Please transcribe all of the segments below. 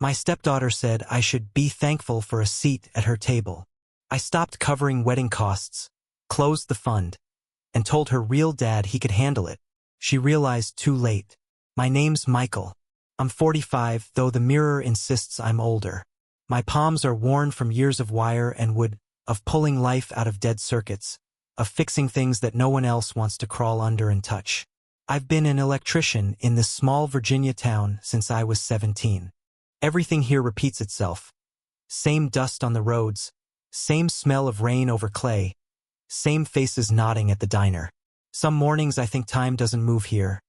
My stepdaughter said I should be thankful for a seat at her table. I stopped covering wedding costs, closed the fund, and told her real dad he could handle it. She realized too late. My name's Michael. I'm 45, though the mirror insists I'm older. My palms are worn from years of wire and wood, of pulling life out of dead circuits, of fixing things that no one else wants to crawl under and touch. I've been an electrician in this small Virginia town since I was 17. Everything here repeats itself. Same dust on the roads, same smell of rain over clay, same faces nodding at the diner. Some mornings I think time doesn't move here.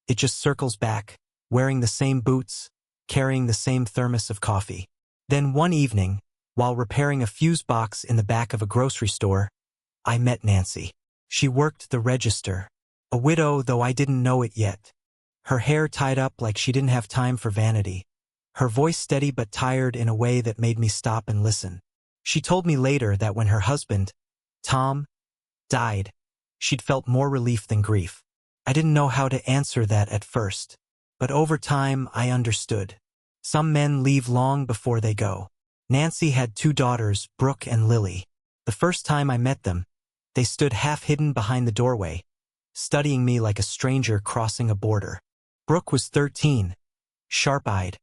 It just circles back, wearing the same boots, carrying the same thermos of coffee. Then one evening, while repairing a fuse box in the back of a grocery store, I met Nancy. She worked the register. A widow, though I didn't know it yet. Her hair tied up like she didn't have time for vanity. Her voice steady but tired in a way that made me stop and listen. She told me later that when her husband, Tom, died, she'd felt more relief than grief. I didn't know how to answer that at first, but over time I understood. Some men leave long before they go. Nancy had 2 daughters, Brooke and Lily. The first time I met them, they stood half-hidden behind the doorway, studying me like a stranger crossing a border. Brooke was 13, sharp-eyed,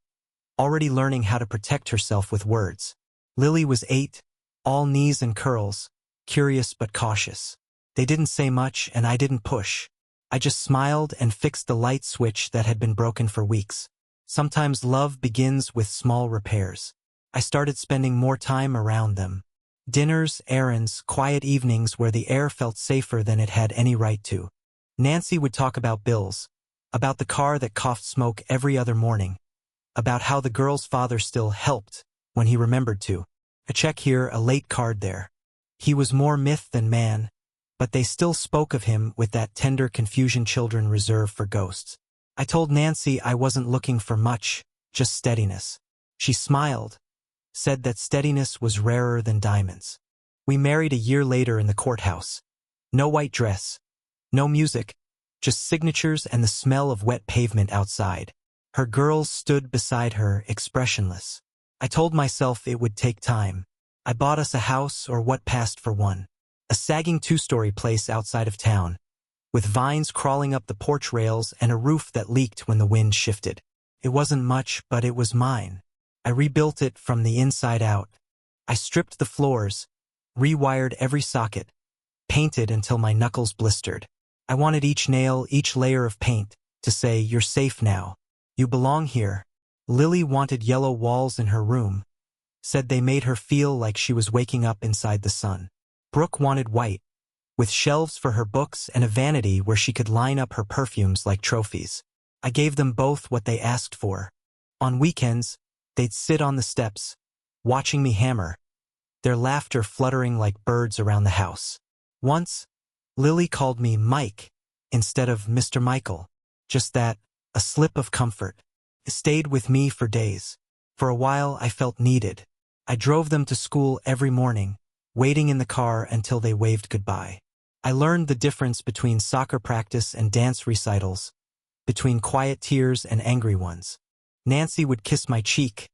already learning how to protect herself with words. Lily was 8, all knees and curls, curious but cautious. They didn't say much and I didn't push. I just smiled and fixed the light switch that had been broken for weeks. Sometimes love begins with small repairs. I started spending more time around them. Dinners, errands, quiet evenings where the air felt safer than it had any right to. Nancy would talk about bills, about the car that coughed smoke every other morning, about how the girl's father still helped when he remembered to. A check here, a late card there. He was more myth than man, but they still spoke of him with that tender confusion children reserve for ghosts. I told Nancy I wasn't looking for much, just steadiness. She smiled, said that steadiness was rarer than diamonds. We married a year later in the courthouse. No white dress, no music, just signatures and the smell of wet pavement outside. Her girls stood beside her, expressionless. I told myself it would take time. I bought us a house, or what passed for one. A sagging 2-story place outside of town, with vines crawling up the porch rails and a roof that leaked when the wind shifted. It wasn't much, but it was mine. I rebuilt it from the inside out. I stripped the floors, rewired every socket, painted until my knuckles blistered. I wanted each nail, each layer of paint, to say, "You're safe now. You belong here." Lily wanted yellow walls in her room, said they made her feel like she was waking up inside the sun. Brooke wanted white, with shelves for her books and a vanity where she could line up her perfumes like trophies. I gave them both what they asked for. On weekends, they'd sit on the steps, watching me hammer, their laughter fluttering like birds around the house. Once, Lily called me Mike instead of Mr. Michael. Just that, a slip of comfort. It stayed with me for days. For a while, I felt needed. I drove them to school every morning, waiting in the car until they waved goodbye. I learned the difference between soccer practice and dance recitals, between quiet tears and angry ones. Nancy would kiss my cheek,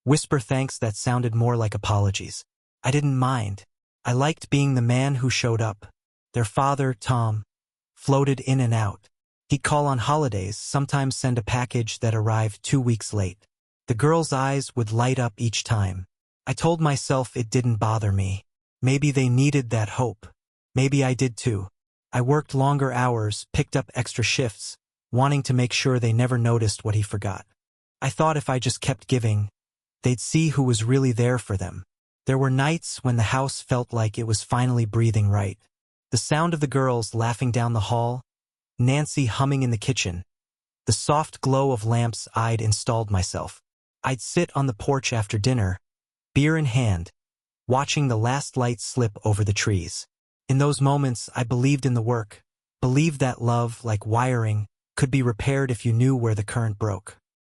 whisper thanks that sounded more like apologies. I didn't mind. I liked being the man who showed up. Their father, Tom, floated in and out. He'd call on holidays, sometimes send a package that arrived 2 weeks late. The girls' eyes would light up each time. I told myself it didn't bother me. Maybe they needed that hope. Maybe I did too. I worked longer hours, picked up extra shifts, wanting to make sure they never noticed what he forgot. I thought if I just kept giving, they'd see who was really there for them. There were nights when the house felt like it was finally breathing right. The sound of the girls laughing down the hall, Nancy humming in the kitchen, the soft glow of lamps I'd installed myself. I'd sit on the porch after dinner, beer in hand, watching the last light slip over the trees. In those moments, I believed in the work, believed that love, like wiring, could be repaired if you knew where the current broke.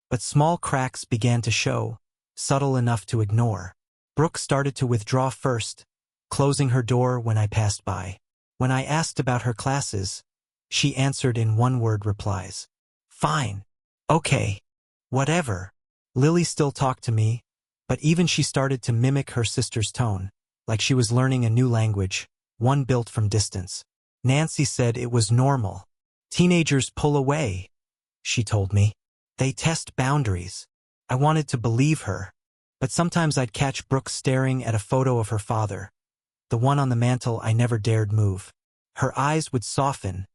But small cracks began to show, subtle enough to ignore. Brooke started to withdraw first, closing her door when I passed by. When I asked about her classes, she answered in one-word replies. "Fine. Okay. Whatever." Lily still talked to me, but even she started to mimic her sister's tone, like she was learning a new language, one built from distance. Nancy said it was normal. Teenagers pull away, she told me. They test boundaries. I wanted to believe her, but sometimes I'd catch Brooke staring at a photo of her father, the one on the mantel I never dared move. Her eyes would soften,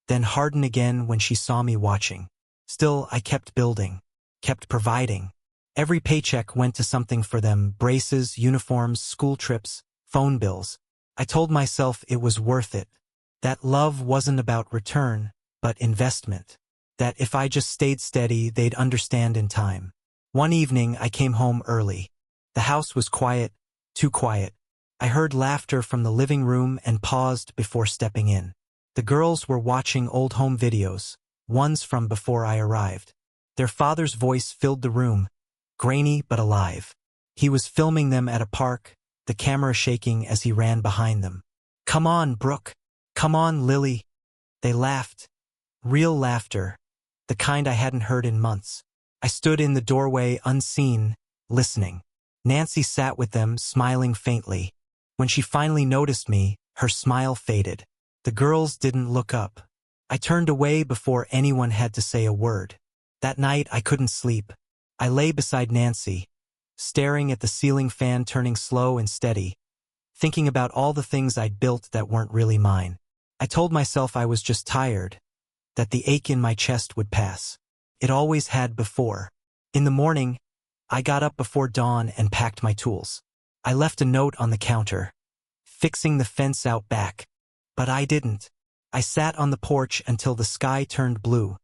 then harden again when she saw me watching. Still, I kept building, kept providing. Every paycheck went to something for them: braces, uniforms, school trips, phone bills. I told myself it was worth it. That love wasn't about return, but investment. That if I just stayed steady, they'd understand in time. One evening, I came home early. The house was quiet, too quiet. I heard laughter from the living room and paused before stepping in. The girls were watching old home videos, ones from before I arrived. Their father's voice filled the room, grainy but alive. He was filming them at a park, the camera shaking as he ran behind them. "Come on, Brooke. Come on, Lily." They laughed. Real laughter, the kind I hadn't heard in months. I stood in the doorway unseen, listening. Nancy sat with them, smiling faintly. When she finally noticed me, her smile faded. The girls didn't look up. I turned away before anyone had to say a word. That night I couldn't sleep. I lay beside Nancy, staring at the ceiling fan turning slow and steady, thinking about all the things I'd built that weren't really mine. I told myself I was just tired, that the ache in my chest would pass. It always had before. In the morning, I got up before dawn and packed my tools. I left a note on the counter, fixing the fence out back. But I didn't. I sat on the porch until the sky turned blue,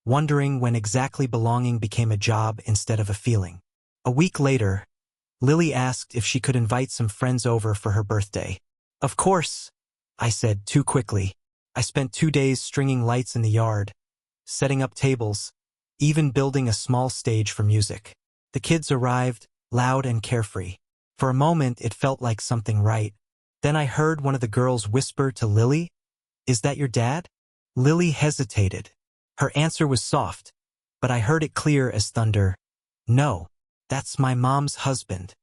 wondering when exactly belonging became a job instead of a feeling. A week later, Lily asked if she could invite some friends over for her birthday. "Of course," I said too quickly. I spent 2 days stringing lights in the yard, setting up tables, even building a small stage for music. The kids arrived, loud and carefree. For a moment, it felt like something right. Then I heard one of the girls whisper to Lily, "Is that your dad?" Lily hesitated. Her answer was soft, but I heard it clear as thunder. "No, that's my mom's husband."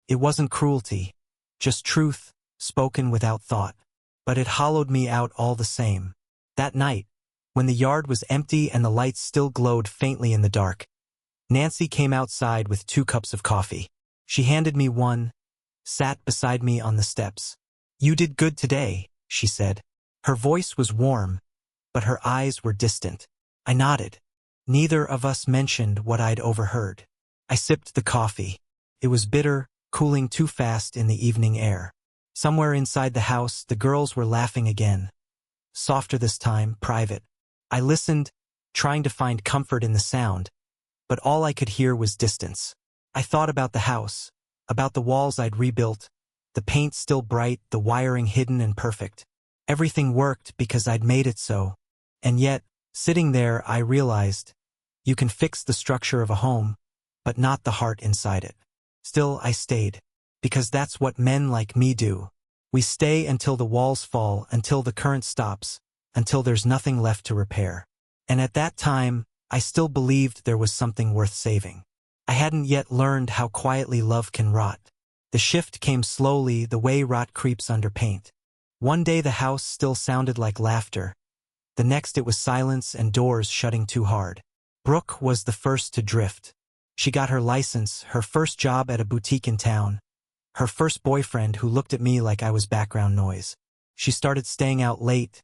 It wasn't cruelty, just truth, spoken without thought. But it hollowed me out all the same. That night, when the yard was empty and the lights still glowed faintly in the dark, Nancy came outside with 2 cups of coffee. She handed me one, sat beside me on the steps. "You did good today," she said. Her voice was warm, but her eyes were distant. I nodded. Neither of us mentioned what I'd overheard. I sipped the coffee. It was bitter, cooling too fast in the evening air. Somewhere inside the house, the girls were laughing again. Softer this time, private. I listened, trying to find comfort in the sound, but all I could hear was distance. I thought about the house, about the walls I'd rebuilt, the paint still bright, the wiring hidden and perfect. Everything worked because I'd made it so. And yet, sitting there, I realized, you can fix the structure of a home, but not the heart inside it. Still, I stayed, because that's what men like me do. We stay until the walls fall, until the current stops, until there's nothing left to repair. And at that time, I still believed there was something worth saving. I hadn't yet learned how quietly love can rot. The shift came slowly, the way rot creeps under paint. One day the house still sounded like laughter. The next it was silence and doors shutting too hard. Brooke was the first to drift. She got her license, her first job at a boutique in town, her first boyfriend who looked at me like I was background noise. She started staying out late,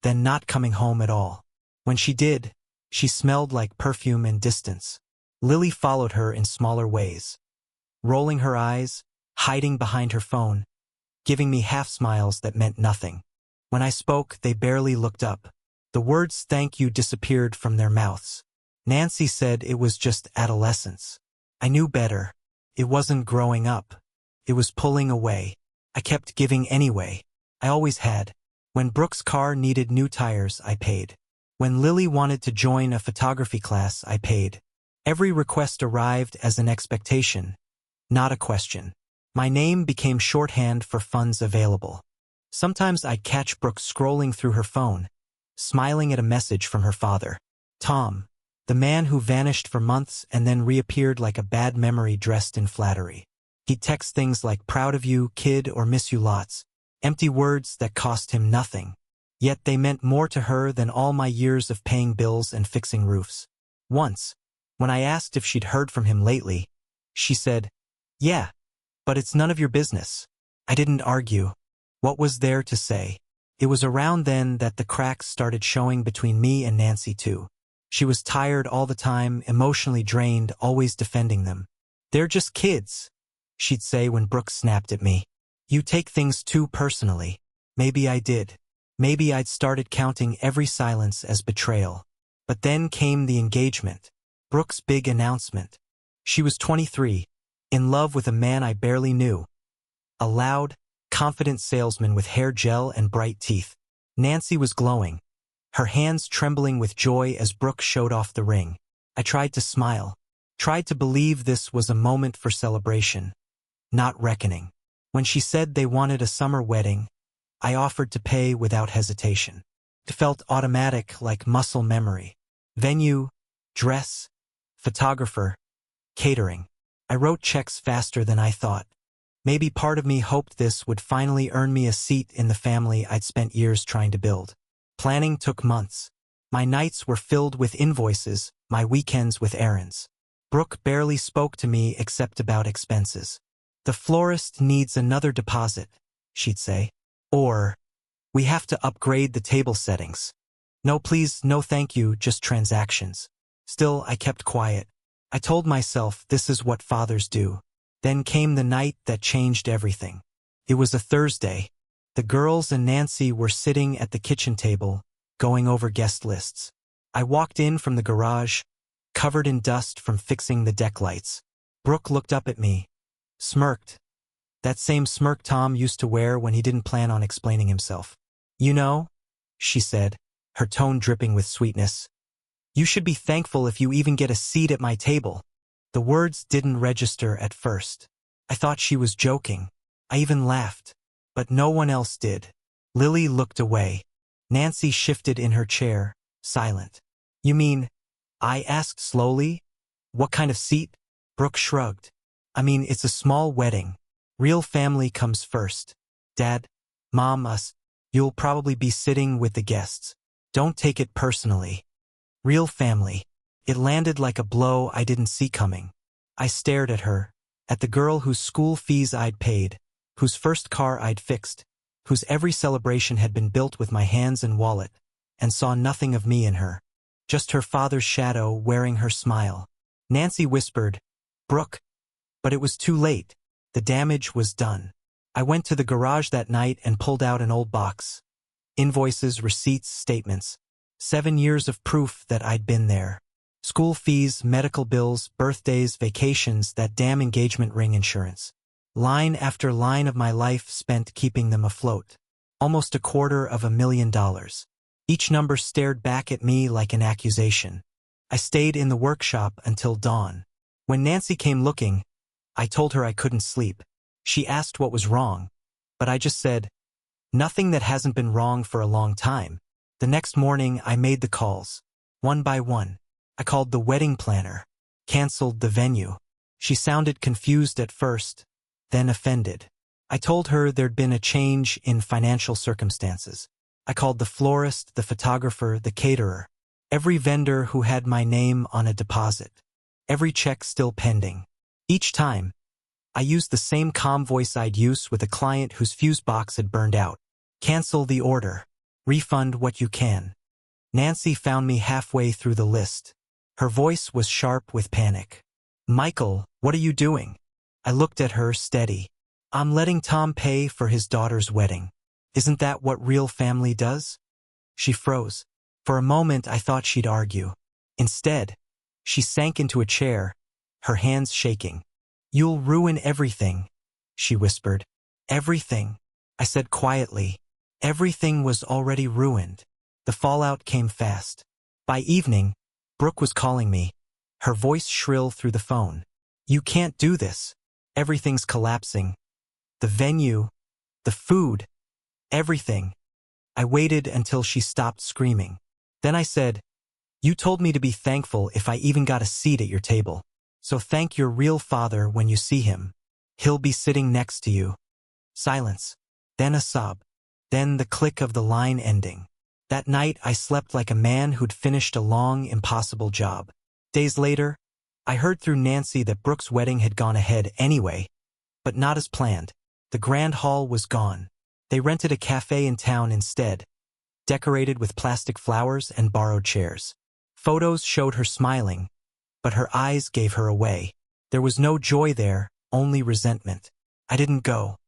then not coming home at all. When she did, she smelled like perfume and distance. Lily followed her in smaller ways, rolling her eyes, hiding behind her phone, giving me half-smiles that meant nothing. When I spoke, they barely looked up. The words "thank you" disappeared from their mouths. Nancy said it was just adolescence. I knew better. It wasn't growing up. It was pulling away. I kept giving anyway. I always had. When Brooke's car needed new tires, I paid. When Lily wanted to join a photography class, I paid. Every request arrived as an expectation, not a question. My name became shorthand for funds available. Sometimes I'd catch Brooke scrolling through her phone, smiling at a message from her father. "Tom, The man who vanished for months and then reappeared like a bad memory dressed in flattery. He'd text things like proud of you, kid, or miss you lots. Empty words that cost him nothing. Yet they meant more to her than all my years of paying bills and fixing roofs. Once, when I asked if she'd heard from him lately, she said, "Yeah, but it's none of your business." I didn't argue. What was there to say? It was around then that the cracks started showing between me and Nancy too. She was tired all the time, emotionally drained, always defending them. "They're just kids," she'd say when Brooke snapped at me. "You take things too personally." Maybe I did. Maybe I'd started counting every silence as betrayal. But then came the engagement. Brooke's big announcement. She was 23, in love with a man I barely knew. A loud, confident salesman with hair gel and bright teeth. Nancy was glowing, her hands trembling with joy as Brooke showed off the ring. I tried to smile, tried to believe this was a moment for celebration, not reckoning. When she said they wanted a summer wedding, I offered to pay without hesitation. It felt automatic, like muscle memory. Venue, dress, photographer, catering. I wrote checks faster than I thought. Maybe part of me hoped this would finally earn me a seat in the family I'd spent years trying to build. Planning took months. My nights were filled with invoices, my weekends with errands. Brooke barely spoke to me except about expenses. "The florist needs another deposit," she'd say. Or, "We have to upgrade the table settings." "No please, no thank you, just transactions." Still, I kept quiet. I told myself this is what fathers do. Then came the night that changed everything. It was a Thursday. The girls and Nancy were sitting at the kitchen table, going over guest lists. I walked in from the garage, covered in dust from fixing the deck lights. Brooke looked up at me, smirked. That same smirk Tom used to wear when he didn't plan on explaining himself. "You know," she said, her tone dripping with sweetness, "you should be thankful if you even get a seat at my table." The words didn't register at first. I thought she was joking. I even laughed. But no one else did. Lily looked away. Nancy shifted in her chair, silent. "You mean," I asked slowly, "what kind of seat?" Brooke shrugged. "I mean, it's a small wedding. Real family comes first. Dad, Mom, us. You'll probably be sitting with the guests. Don't take it personally. Real family." It landed like a blow I didn't see coming. I stared at her, at the girl whose school fees I'd paid, whose first car I'd fixed, whose every celebration had been built with my hands and wallet, and saw nothing of me in her. Just her father's shadow wearing her smile. Nancy whispered, "Brooke." But it was too late. The damage was done. I went to the garage that night and pulled out an old box. Invoices, receipts, statements. 7 years of proof that I'd been there. School fees, medical bills, birthdays, vacations, that damn engagement ring insurance. Line after line of my life spent keeping them afloat. Almost $250,000. Each number stared back at me like an accusation. I stayed in the workshop until dawn. When Nancy came looking, I told her I couldn't sleep. She asked what was wrong, but I just said, "Nothing that hasn't been wrong for a long time." The next morning I made the calls, one by one. I called the wedding planner, canceled the venue. She sounded confused at first, then offended. I told her there'd been a change in financial circumstances. I called the florist, the photographer, the caterer, every vendor who had my name on a deposit, every check still pending. Each time, I used the same calm voice I'd use with a client whose fuse box had burned out. "Cancel the order. Refund what you can." Nancy found me halfway through the list. Her voice was sharp with panic. "Michael, what are you doing?" I looked at her, steady. "I'm letting Tom pay for his daughter's wedding. Isn't that what real family does?" She froze. For a moment I thought she'd argue. Instead, she sank into a chair, her hands shaking. "You'll ruin everything," she whispered. "Everything," I said quietly. Everything was already ruined. The fallout came fast. By evening, Brooke was calling me, her voice shrill through the phone. "You can't do this. Everything's collapsing. The venue, the food, everything." I waited until she stopped screaming. Then I said, You told me to be thankful if I even got a seat at your table. So thank your real father when you see him. He'll be sitting next to you. Silence. Then a sob. Then the click of the line ending. That night I slept like a man who'd finished a long, impossible job. Days later, I heard through Nancy that Brooke's wedding had gone ahead anyway, but not as planned. The grand hall was gone. They rented a cafe in town instead, decorated with plastic flowers and borrowed chairs. Photos showed her smiling, but her eyes gave her away. There was no joy there, only resentment. I didn't go.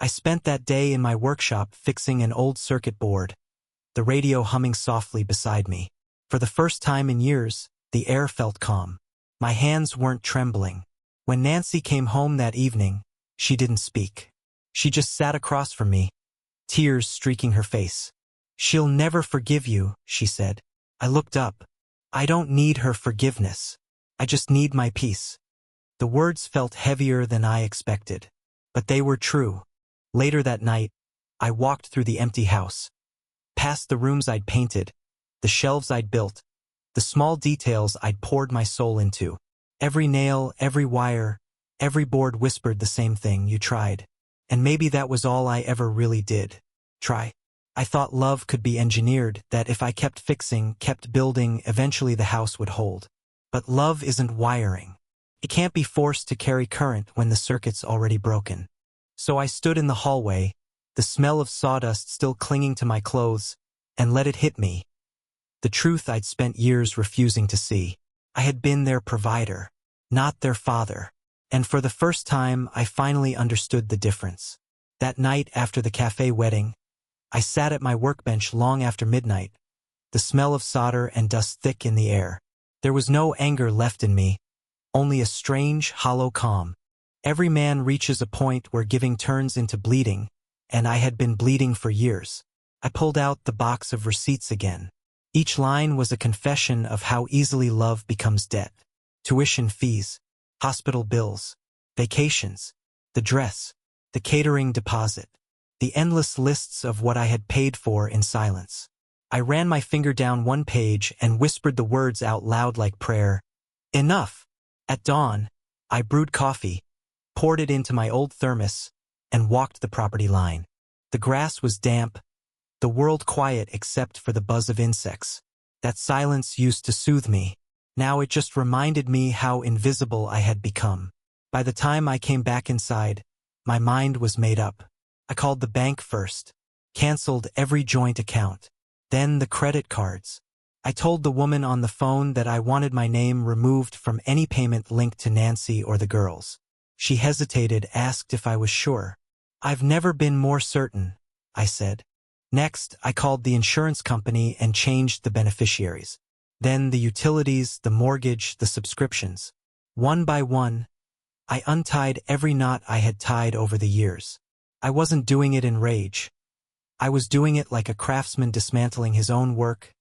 I spent that day in my workshop fixing an old circuit board, the radio humming softly beside me. For the first time in years, the air felt calm. My hands weren't trembling. When Nancy came home that evening, she didn't speak. She just sat across from me, tears streaking her face. "She'll never forgive you," she said. I looked up. "I don't need her forgiveness. I just need my peace." The words felt heavier than I expected, but they were true. Later that night, I walked through the empty house, past the rooms I'd painted, the shelves I'd built, the small details I'd poured my soul into. Every nail, every wire, every board whispered the same thing: you tried. And maybe that was all I ever really did. Try. I thought love could be engineered, that if I kept fixing, kept building, eventually the house would hold. But love isn't wiring. It can't be forced to carry current when the circuit's already broken. So I stood in the hallway, the smell of sawdust still clinging to my clothes, and let it hit me. The truth I'd spent years refusing to see. I had been their provider, not their father. And for the first time, I finally understood the difference. That night after the cafe wedding, I sat at my workbench long after midnight, the smell of solder and dust thick in the air. There was no anger left in me, only a strange, hollow calm. Every man reaches a point where giving turns into bleeding, and I had been bleeding for years. I pulled out the box of receipts again. Each line was a confession of how easily love becomes debt. Tuition fees, hospital bills, vacations, the dress, the catering deposit, the endless lists of what I had paid for in silence. I ran my finger down one page and whispered the words out loud like prayer. Enough! At dawn, I brewed coffee, poured it into my old thermos, and walked the property line. The grass was damp, the world quiet except for the buzz of insects. That silence used to soothe me. Now it just reminded me how invisible I had become. By the time I came back inside, my mind was made up. I called the bank first, canceled every joint account, then the credit cards. I told the woman on the phone that I wanted my name removed from any payment linked to Nancy or the girls. She hesitated, asked if I was sure. "I've never been more certain," I said. Next, I called the insurance company and changed the beneficiaries. Then the utilities, the mortgage, the subscriptions. One by one, I untied every knot I had tied over the years. I wasn't doing it in rage. I was doing it like a craftsman dismantling his own work,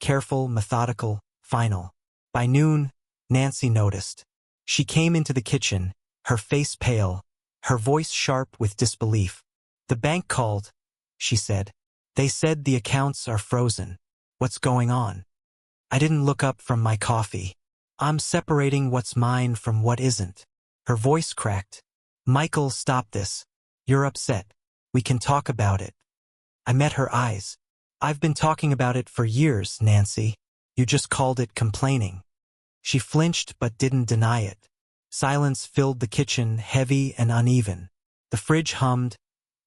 careful, methodical, final. By noon, Nancy noticed. She came into the kitchen, her face pale, her voice sharp with disbelief. "The bank called," she said. "They said the accounts are frozen. What's going on?" I didn't look up from my coffee. "I'm separating what's mine from what isn't." Her voice cracked. "Michael, stop this. You're upset. We can talk about it." I met her eyes. "I've been talking about it for years, Nancy. You just called it complaining." She flinched but didn't deny it. Silence filled the kitchen, heavy and uneven. The fridge hummed.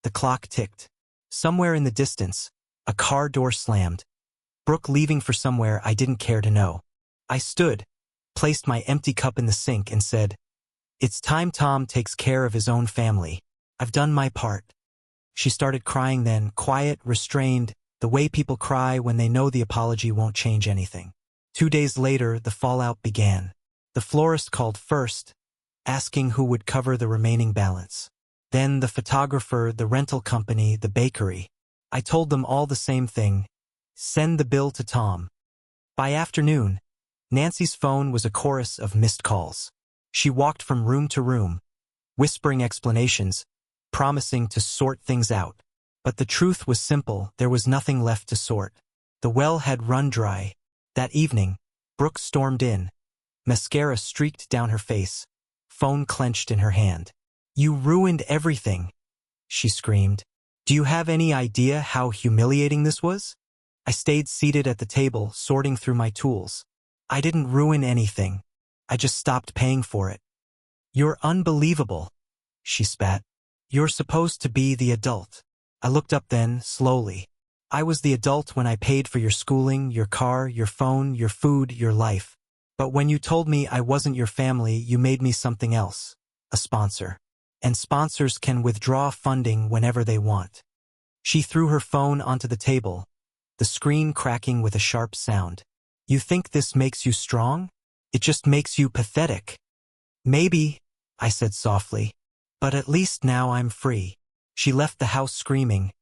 The clock ticked. Somewhere in the distance, a car door slammed. Brooke leaving for somewhere I didn't care to know. I stood, placed my empty cup in the sink and said, "It's time Tom takes care of his own family. I've done my part." She started crying then, quiet, restrained, the way people cry when they know the apology won't change anything. 2 days later, the fallout began. The florist called first, asking who would cover the remaining balance. Then the photographer, the rental company, the bakery. I told them all the same thing: send the bill to Tom. By afternoon, Nancy's phone was a chorus of missed calls. She walked from room to room, whispering explanations, promising to sort things out. But the truth was simple: there was nothing left to sort. The well had run dry. That evening, Brooke stormed in. Mascara streaked down her face. Phone clenched in her hand. "You ruined everything," she screamed. "Do you have any idea how humiliating this was?" I stayed seated at the table, sorting through my tools. "I didn't ruin anything. I just stopped paying for it." "You're unbelievable," she spat. "You're supposed to be the adult." I looked up then, slowly. "I was the adult when I paid for your schooling, your car, your phone, your food, your life. But when you told me I wasn't your family, you made me something else. A sponsor. And sponsors can withdraw funding whenever they want." She threw her phone onto the table, the screen cracking with a sharp sound. "You think this makes you strong? It just makes you pathetic." "Maybe," I said softly. "But at least now I'm free." She left the house screaming,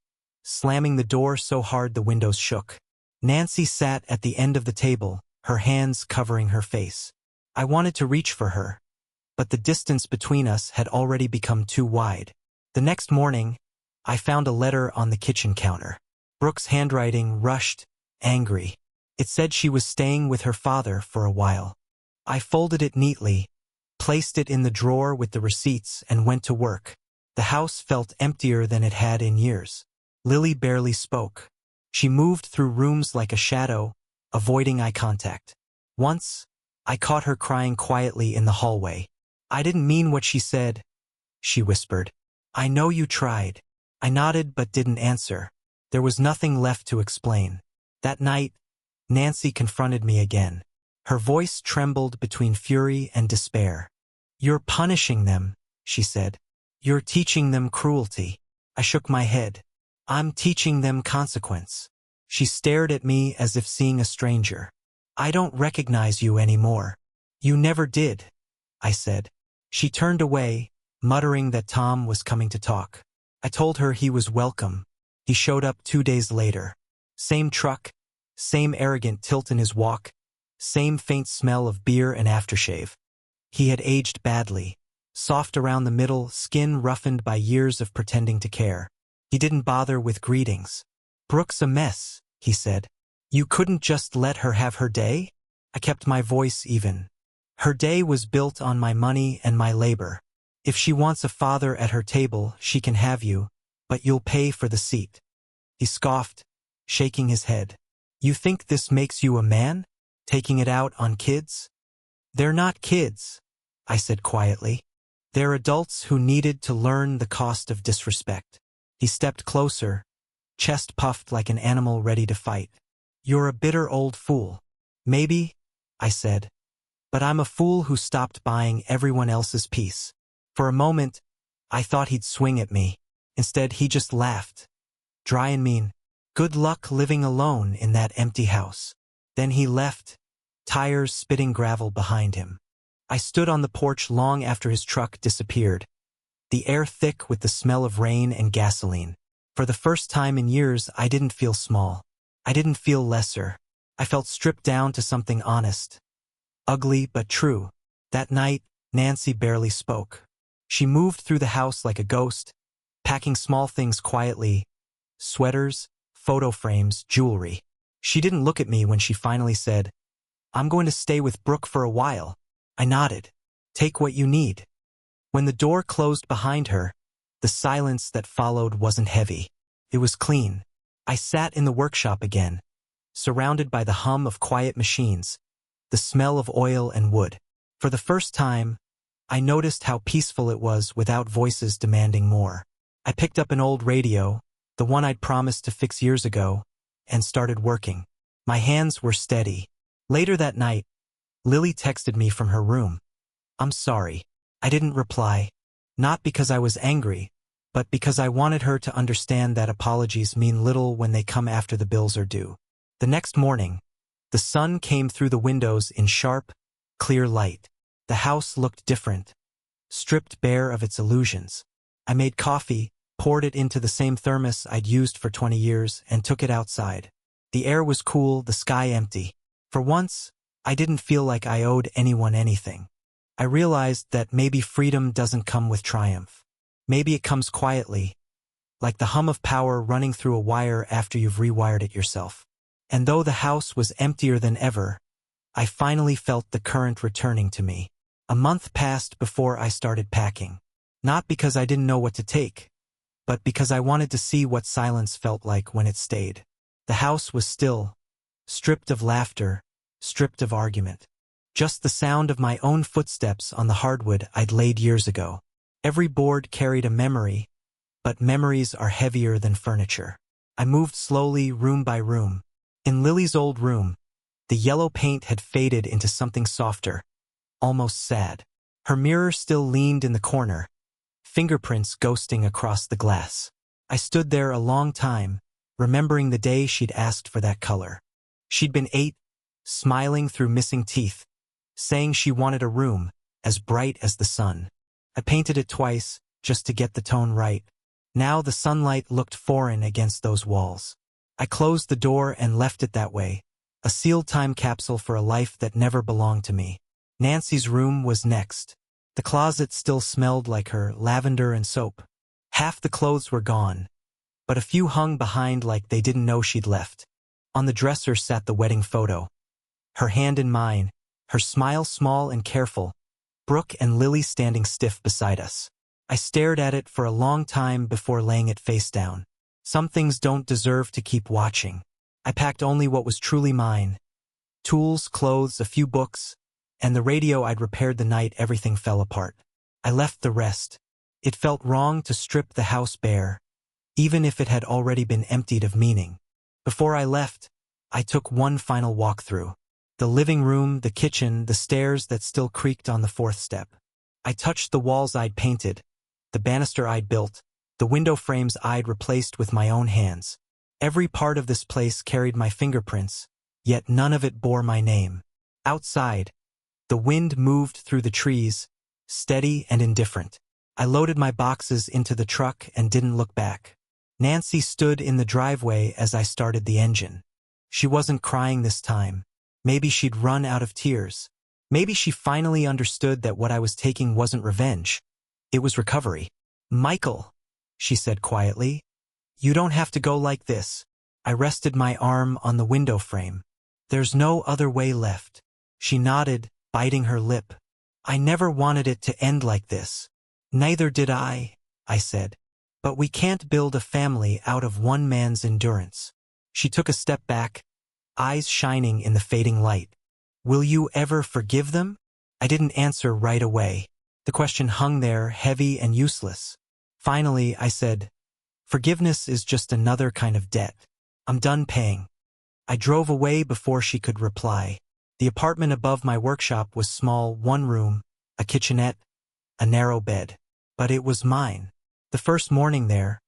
slamming the door so hard the windows shook. Nancy sat at the end of the table, her hands covering her face. I wanted to reach for her, but the distance between us had already become too wide. The next morning, I found a letter on the kitchen counter. Brooke's handwriting rushed, angry. It said she was staying with her father for a while. I folded it neatly, placed it in the drawer with the receipts, and went to work. The house felt emptier than it had in years. Lily barely spoke. She moved through rooms like a shadow, avoiding eye contact. Once, I caught her crying quietly in the hallway. "I didn't mean what she said," she whispered. "I know you tried." I nodded but didn't answer. There was nothing left to explain. That night, Nancy confronted me again. Her voice trembled between fury and despair. "You're punishing them," she said. "You're teaching them cruelty." I shook my head. "I'm teaching them consequence." She stared at me as if seeing a stranger. "I don't recognize you anymore." "You never did," I said. She turned away, muttering that Tom was coming to talk. I told her he was welcome. He showed up 2 days later. Same truck, same arrogant tilt in his walk, same faint smell of beer and aftershave. He had aged badly, soft around the middle, skin roughened by years of pretending to care. He didn't bother with greetings. "Brooke's a mess," he said. "You couldn't just let her have her day?" I kept my voice even. "Her day was built on my money and my labor. If she wants a father at her table, she can have you, but you'll pay for the seat." He scoffed, shaking his head. "You think this makes you a man? Taking it out on kids?" "They're not kids," I said quietly. "They're adults who needed to learn the cost of disrespect." He stepped closer, chest puffed like an animal ready to fight. "You're a bitter old fool." "Maybe," I said. "But I'm a fool who stopped buying everyone else's peace." For a moment, I thought he'd swing at me. Instead, he just laughed. Dry and mean. "Good luck living alone in that empty house." Then he left, tires spitting gravel behind him. I stood on the porch long after his truck disappeared, the air thick with the smell of rain and gasoline. For the first time in years, I didn't feel small. I didn't feel lesser. I felt stripped down to something honest. Ugly but true. That night, Nancy barely spoke. She moved through the house like a ghost, packing small things quietly, sweaters, photo frames, jewelry. She didn't look at me when she finally said, "I'm going to stay with Brooke for a while." I nodded. "Take what you need." When the door closed behind her, the silence that followed wasn't heavy. It was clean. I sat in the workshop again, surrounded by the hum of quiet machines, the smell of oil and wood. For the first time, I noticed how peaceful it was without voices demanding more. I picked up an old radio, the one I'd promised to fix years ago, and started working. My hands were steady. Later that night, Lily texted me from her room. "I'm sorry." I didn't reply, not because I was angry, but because I wanted her to understand that apologies mean little when they come after the bills are due. The next morning, the sun came through the windows in sharp, clear light. The house looked different, stripped bare of its illusions. I made coffee, poured it into the same thermos I'd used for 20 years, and took it outside. The air was cool, the sky empty. For once, I didn't feel like I owed anyone anything. I realized that maybe freedom doesn't come with triumph. Maybe it comes quietly, like the hum of power running through a wire after you've rewired it yourself. And though the house was emptier than ever, I finally felt the current returning to me. A month passed before I started packing. Not because I didn't know what to take, but because I wanted to see what silence felt like when it stayed. The house was still, stripped of laughter, stripped of argument. Just the sound of my own footsteps on the hardwood I'd laid years ago. Every board carried a memory, but memories are heavier than furniture. I moved slowly, room by room. In Lily's old room, the yellow paint had faded into something softer, almost sad. Her mirror still leaned in the corner, fingerprints ghosting across the glass. I stood there a long time, remembering the day she'd asked for that color. She'd been 8, smiling through missing teeth, saying she wanted a room as bright as the sun. I painted it twice, just to get the tone right. Now the sunlight looked foreign against those walls. I closed the door and left it that way, a sealed time capsule for a life that never belonged to me. Nancy's room was next. The closet still smelled like her, lavender and soap. Half the clothes were gone, but a few hung behind like they didn't know she'd left. On the dresser sat the wedding photo. Her hand in mine, her smile small and careful, Brooke and Lily standing stiff beside us. I stared at it for a long time before laying it face down. Some things don't deserve to keep watching. I packed only what was truly mine. Tools, clothes, a few books, and the radio I'd repaired the night everything fell apart. I left the rest. It felt wrong to strip the house bare, even if it had already been emptied of meaning. Before I left, I took one final walk through. The living room, the kitchen, the stairs that still creaked on the 4th step. I touched the walls I'd painted, the banister I'd built, the window frames I'd replaced with my own hands. Every part of this place carried my fingerprints, yet none of it bore my name. Outside, the wind moved through the trees, steady and indifferent. I loaded my boxes into the truck and didn't look back. Nancy stood in the driveway as I started the engine. She wasn't crying this time. Maybe she'd run out of tears. Maybe she finally understood that what I was taking wasn't revenge. It was recovery. "Michael," she said quietly, "you don't have to go like this." I rested my arm on the window frame. "There's no other way left." She nodded, biting her lip. "I never wanted it to end like this." "Neither did I said. "But we can't build a family out of one man's endurance." She took a step back, eyes shining in the fading light. "Will you ever forgive them?" I didn't answer right away. The question hung there, heavy and useless. Finally, I said, "Forgiveness is just another kind of debt. I'm done paying." I drove away before she could reply. The apartment above my workshop was small, 1 room, a kitchenette, a narrow bed. But it was mine. The first morning there,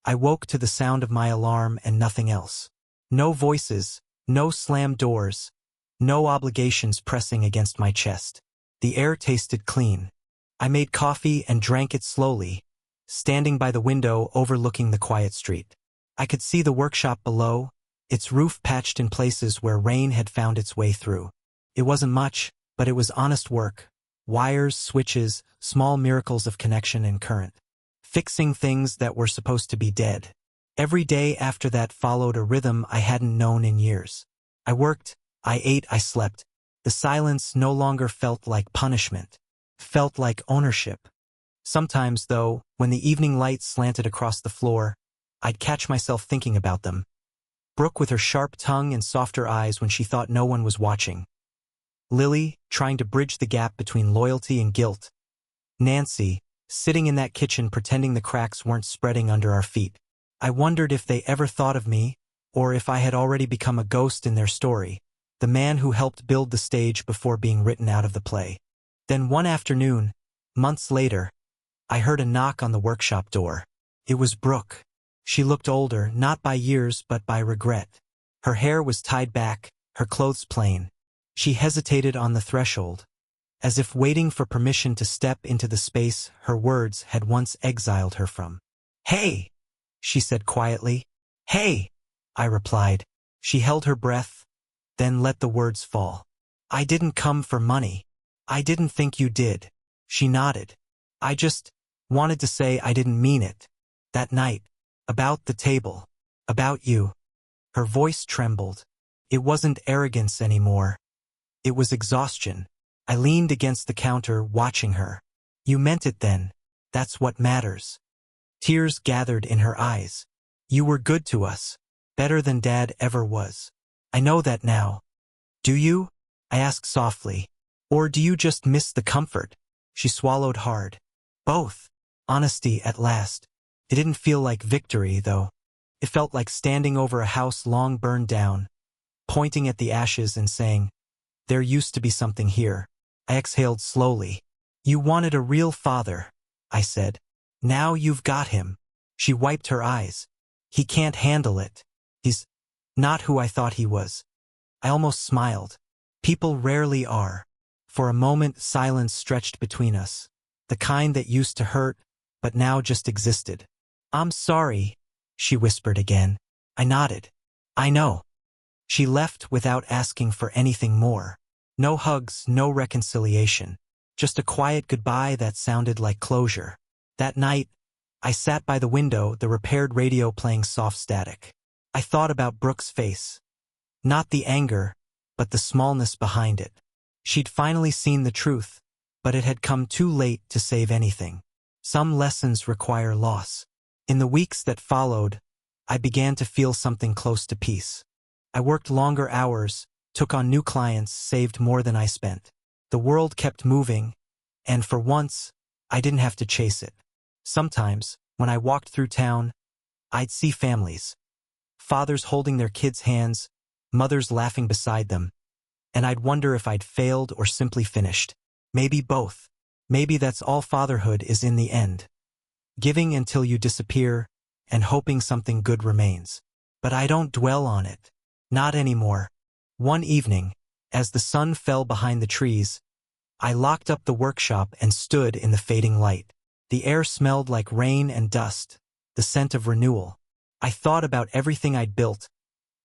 I woke to the sound of my alarm and nothing else. No voices, no slammed doors, no obligations pressing against my chest. The air tasted clean. I made coffee and drank it slowly, standing by the window overlooking the quiet street. I could see the workshop below, its roof patched in places where rain had found its way through. It wasn't much, but it was honest work. Wires, switches, small miracles of connection and current. Fixing things that were supposed to be dead. Every day after that followed a rhythm I hadn't known in years. I worked, I ate, I slept. The silence no longer felt like punishment. Felt like ownership. Sometimes, though, when the evening light slanted across the floor, I'd catch myself thinking about them. Brooke with her sharp tongue and softer eyes when she thought no one was watching. Lily, trying to bridge the gap between loyalty and guilt. Nancy, sitting in that kitchen pretending the cracks weren't spreading under our feet. I wondered if they ever thought of me, or if I had already become a ghost in their story, the man who helped build the stage before being written out of the play. Then one afternoon, months later, I heard a knock on the workshop door. It was Brooke. She looked older, not by years but by regret. Her hair was tied back, her clothes plain. She hesitated on the threshold, as if waiting for permission to step into the space her words had once exiled her from. "Hey," she said quietly. "Hey," I replied. She held her breath, then let the words fall. "I didn't come for money. I didn't think you did." She nodded. "I just wanted to say I didn't mean it. That night, about the table, about you." Her voice trembled. It wasn't arrogance anymore. It was exhaustion. I leaned against the counter, watching her. You meant it then. That's what matters. Tears gathered in her eyes. You were good to us. Better than Dad ever was. I know that now. Do you? I asked softly. Or do you just miss the comfort? She swallowed hard. Both. Honesty at last. It didn't feel like victory, though. It felt like standing over a house long burned down, pointing at the ashes and saying, there used to be something here. I exhaled slowly. You wanted a real father, I said. Now you've got him. She wiped her eyes. He can't handle it. He's not who I thought he was. I almost smiled. People rarely are. For a moment, silence stretched between us. The kind that used to hurt, but now just existed. I'm sorry, she whispered again. I nodded. I know. She left without asking for anything more. No hugs, no reconciliation. Just a quiet goodbye that sounded like closure. That night, I sat by the window, the repaired radio playing soft static. I thought about Brooke's face. Not the anger, but the smallness behind it. She'd finally seen the truth, but it had come too late to save anything. Some lessons require loss. In the weeks that followed, I began to feel something close to peace. I worked longer hours, took on new clients, saved more than I spent. The world kept moving, and for once, I didn't have to chase it. Sometimes, when I walked through town, I'd see families. Fathers holding their kids' hands, mothers laughing beside them, and I'd wonder if I'd failed or simply finished. Maybe both. Maybe that's all fatherhood is in the end. Giving until you disappear, and hoping something good remains. But I don't dwell on it. Not anymore. One evening, as the sun fell behind the trees, I locked up the workshop and stood in the fading light. The air smelled like rain and dust, the scent of renewal. I thought about everything I'd built,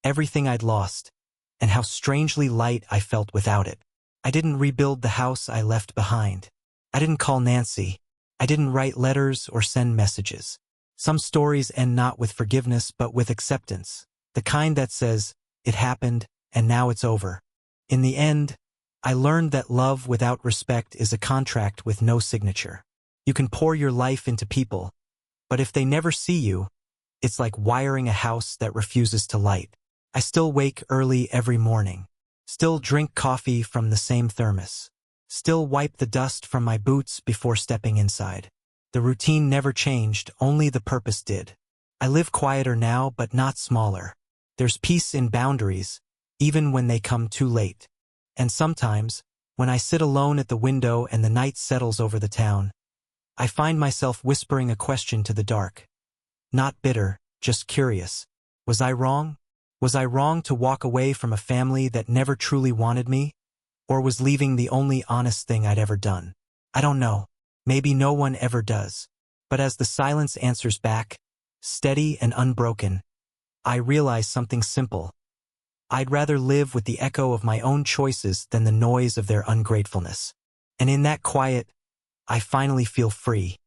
everything I'd lost, and how strangely light I felt without it. I didn't rebuild the house I left behind. I didn't call Nancy. I didn't write letters or send messages. Some stories end not with forgiveness but with acceptance, the kind that says, it happened, and now it's over. In the end, I learned that love without respect is a contract with no signature. You can pour your life into people, but if they never see you, it's like wiring a house that refuses to light. I still wake early every morning, still drink coffee from the same thermos, still wipe the dust from my boots before stepping inside. The routine never changed, only the purpose did. I live quieter now, but not smaller. There's peace in boundaries, even when they come too late. And sometimes, when I sit alone at the window and the night settles over the town, I find myself whispering a question to the dark. Not bitter, just curious. Was I wrong? Was I wrong to walk away from a family that never truly wanted me? Or was leaving the only honest thing I'd ever done? I don't know. Maybe no one ever does. But as the silence answers back, steady and unbroken, I realize something simple. I'd rather live with the echo of my own choices than the noise of their ungratefulness. And in that quiet, I finally feel free.